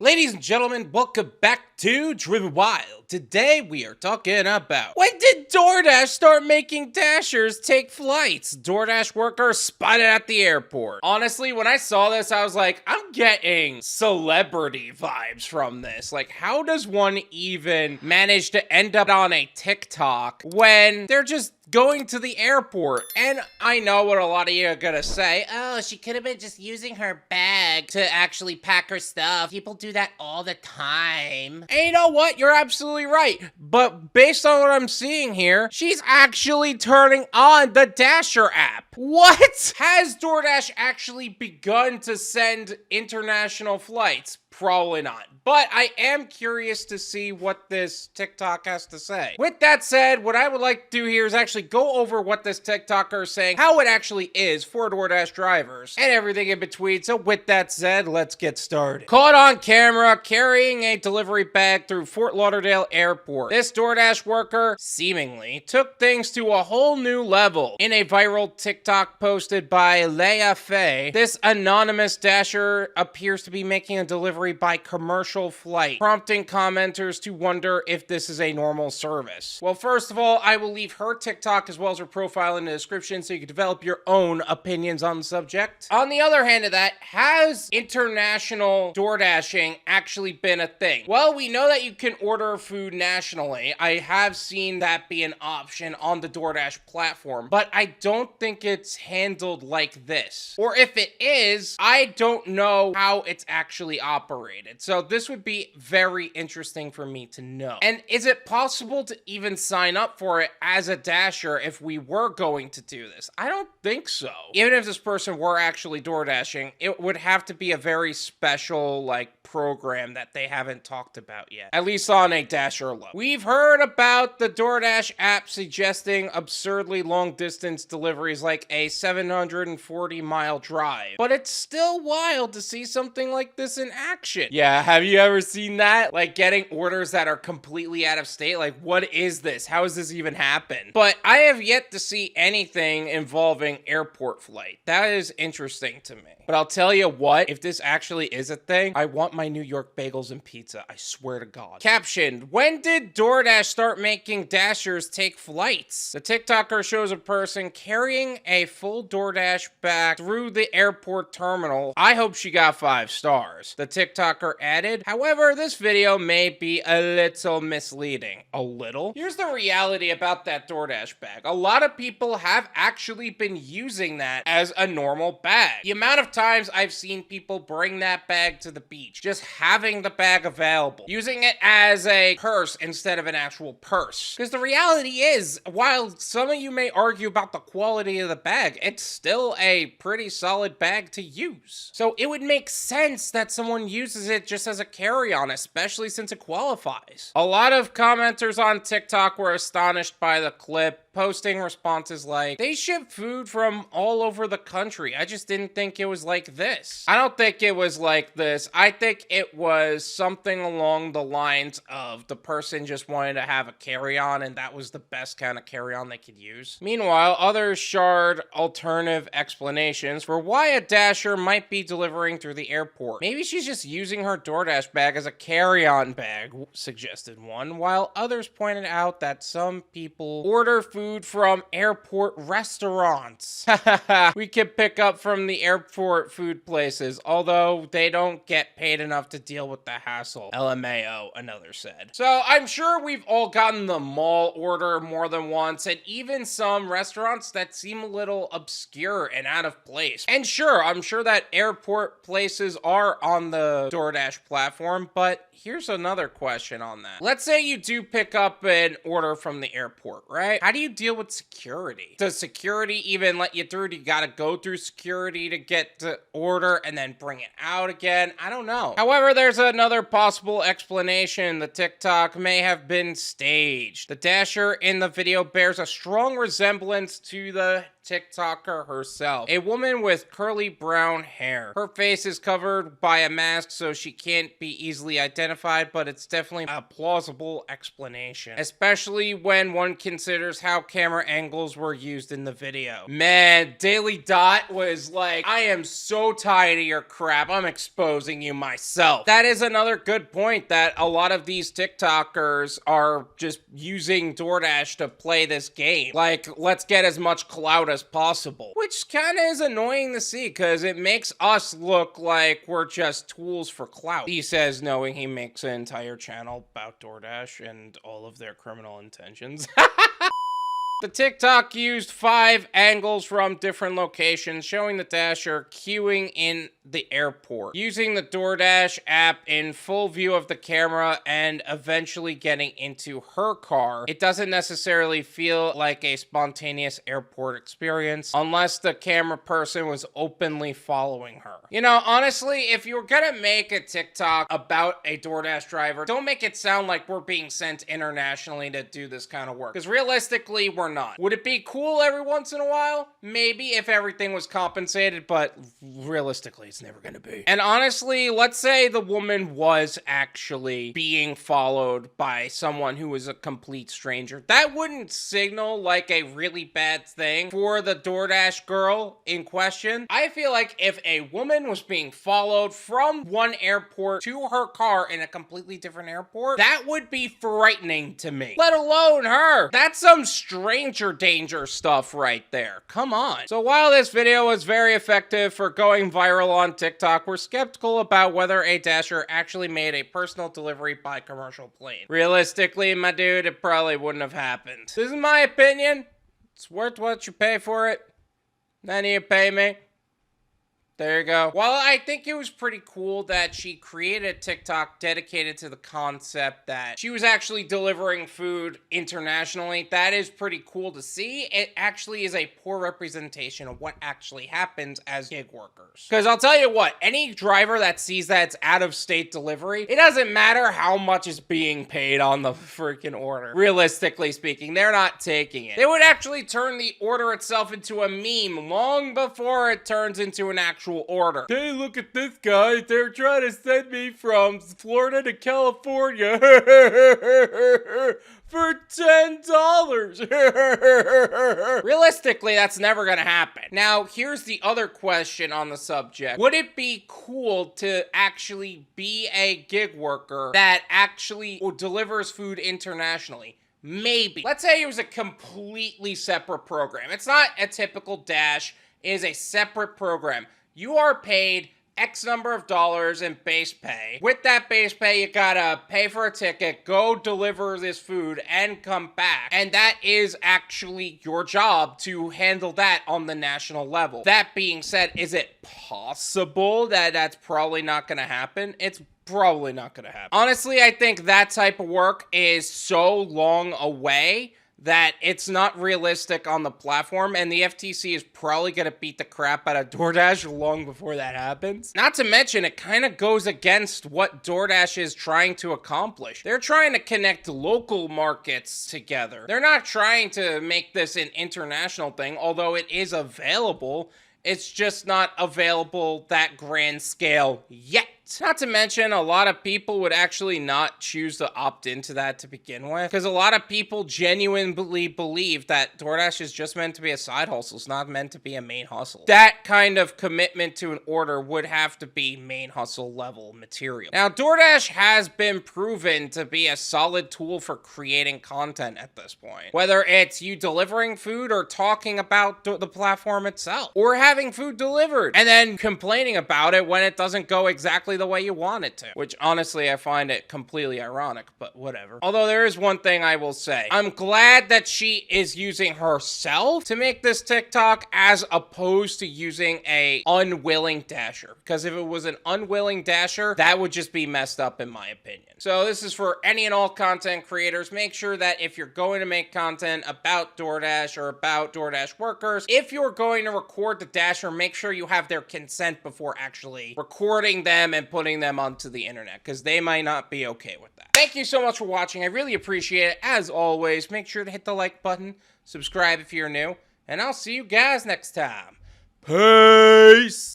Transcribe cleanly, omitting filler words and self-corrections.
Ladies and gentlemen, welcome back to Driven Wild. Today we are talking about when did DoorDash start making Dashers take flights? DoorDash worker spotted at the airport. Honestly, when I saw this, I was like, I'm getting celebrity vibes from this. Like, how does one even manage to end up on a TikTok when they're just going to the airport? And I know what a lot of you are gonna say. Oh, she could have been just using her bag to actually pack her stuff. People do that all the time. And you know what? You're absolutely right. But based on what I'm seeing here, she's actually turning on the Dasher app. What? Has DoorDash actually begun to send international flights? Probably not. But I am curious to see what this TikTok has to say. With that said, what I would like to do here is actually go over what this TikToker is saying, how it actually is for DoorDash drivers, and everything in between. So with that said, let's get started. Caught on camera carrying a delivery bag through Fort Lauderdale Airport. This DoorDash worker seemingly took things to a whole new level. In a viral TikTok posted by Leyafea, this anonymous Dasher appears to be making a delivery by commercial flight, prompting commenters to wonder if this is a normal service. Well, first of all, I will leave her TikTok as well as her profile in the description so you can develop your own opinions on the subject. On the other hand of that, has international DoorDashing actually been a thing? Well, we know that you can order food nationally. I have seen that be an option on the DoorDash platform, but I don't think it's handled like this. Or if it is, I don't know how it's actually operated. So this would be very interesting for me to know. And is it possible to even sign up for it as a Dasher if we were going to do this? I don't think so. Even if this person were actually DoorDashing, it would have to be a very special, program that they haven't talked about yet. At least on a Dasher level. We've heard about the DoorDash app suggesting absurdly long distance deliveries like a 740-mile drive. But it's still wild to see something like this in action. Yeah, have you ever seen that? Like getting orders that are completely out of state? Like, what is this? How does this even happen? But I have yet to see anything involving airport flight. That is interesting to me. But I'll tell you what, if this actually is a thing, I want my New York bagels and pizza. I swear to God. Captioned, when did DoorDash start making Dashers take flights? The TikToker shows a person carrying a full DoorDash bag through the airport terminal. I hope she got 5 stars. The TikToker added, however, this video may be a little misleading. A little? Here's the reality about that DoorDash bag. A lot of people have actually been using that as a normal bag. The amount of times I've seen people bring that bag to the beach, just having the bag available, using it as a purse instead of an actual purse. Because the reality is, while some of you may argue about the quality of the bag, it's still a pretty solid bag to use. So it would make sense that someone uses it just as a carry-on, especially since it qualifies. A lot of commenters on TikTok were astonished by the clip, posting responses like, they ship food from all over the country. I just didn't think it was like this. I don't think it was like this. I think it was something along the lines of the person just wanted to have a carry-on and that was the best kind of carry-on they could use. Meanwhile, others shared alternative explanations for why a Dasher might be delivering through the airport. Maybe she's just using her DoorDash bag as a carry-on bag, suggested one, while others pointed out that some people order food from airport restaurants. We can pick up from the airport food places, although they don't get paid enough to deal with the hassle. LMAO, another said. So I'm sure we've all gotten the mall order more than once, and even some restaurants that seem a little obscure and out of place. And sure, I'm sure that airport places are on the DoorDash platform, but here's another question on that. Let's say you do pick up an order from the airport, right? How do you deal with security? Does security even let you through? Do you gotta go through security to get to order and then bring it out again? I don't know. However, there's another possible explanation. The TikTok may have been staged. The Dasher in the video bears a strong resemblance to the TikToker herself, a woman with curly brown hair. Her face is covered by a mask, so she can't be easily identified, but it's definitely a plausible explanation, especially when one considers how camera angles were used in the video. Man, Daily Dot was like, I am so tired of your crap, I'm exposing you myself. That is another good point, that a lot of these TikTokers are just using DoorDash to play this game. Like, let's get as much clout as possible. Which kind of is annoying to see, because it makes us look like we're just tools for clout. He says, knowing he makes an entire channel about DoorDash and all of their criminal intentions. The TikTok used 5 angles from different locations, showing the Dasher queuing in the airport, using the DoorDash app in full view of the camera, and eventually getting into her car. It doesn't necessarily feel like a spontaneous airport experience, unless the camera person was openly following her. You know, honestly, if you're gonna make a TikTok about a DoorDash driver, don't make it sound like we're being sent internationally to do this kind of work, because realistically, we're not. Would it be cool every once in a while? Maybe, if everything was compensated, but realistically, it's never gonna be. And honestly, let's say the woman was actually being followed by someone who was a complete stranger. That wouldn't signal like a really bad thing for the DoorDash girl in question. I feel like if a woman was being followed from one airport to her car in a completely different airport, that would be frightening to me. Let alone her. That's some stranger danger stuff right there. Come on. So while this video was very effective for going viral on TikTok, we're skeptical about whether a Dasher actually made a personal delivery by commercial plane. Realistically, my dude, it probably wouldn't have happened. This is my opinion. It's worth what you pay for it. Then you pay me. There you go. While I think it was pretty cool that she created a TikTok dedicated to the concept that she was actually delivering food internationally, that is pretty cool to see. It actually is a poor representation of what actually happens as gig workers. Because I'll tell you what, any driver that sees that it's out-of-state delivery, it doesn't matter how much is being paid on the freaking order. Realistically speaking, they're not taking it. They would actually turn the order itself into a meme long before it turns into an actual order. Hey, look at this guy. They're trying to send me from Florida to California for $10. Realistically, that's never gonna happen. Now, here's the other question on the subject. Would it be cool to actually be a gig worker that actually delivers food internationally? Maybe. Let's say it was a completely separate program. It's not a typical Dash. It is a separate program. You are paid X number of dollars in base pay. With that base pay, you gotta pay for a ticket, go deliver this food, and come back. And that is actually your job to handle that on the national level. That being said, is it possible that that's probably not gonna happen? It's probably not gonna happen. Honestly, I think that type of work is so long away that it's not realistic on the platform, and the FTC is probably gonna beat the crap out of DoorDash long before that happens. Not to mention, it kind of goes against what DoorDash is trying to accomplish. They're trying to connect local markets together. They're not trying to make this an international thing, although it is available. It's just not available that grand scale yet. Not to mention, a lot of people would actually not choose to opt into that to begin with, because a lot of people genuinely believe that DoorDash is just meant to be a side hustle. It's not meant to be a main hustle. That kind of commitment to an order would have to be main hustle level material. Now, DoorDash has been proven to be a solid tool for creating content at this point. Whether it's you delivering food or talking about the platform itself, or having food delivered and then complaining about it when it doesn't go exactly the way you want it to, which honestly I find it completely ironic, but whatever. Although there is one thing I will say. I'm glad that she is using herself to make this TikTok as opposed to using a unwilling Dasher, because if it was an unwilling Dasher, that would just be messed up in my opinion. So this is for any and all content creators. Make sure that if you're going to make content about DoorDash or about DoorDash workers, if you're going to record the Dasher, make sure you have their consent before actually recording them and putting them onto the internet, because they might not be okay with that. Thank you so much for watching. I really appreciate it. As always, make sure to hit the like button, subscribe if you're new, and I'll see you guys next time. Peace!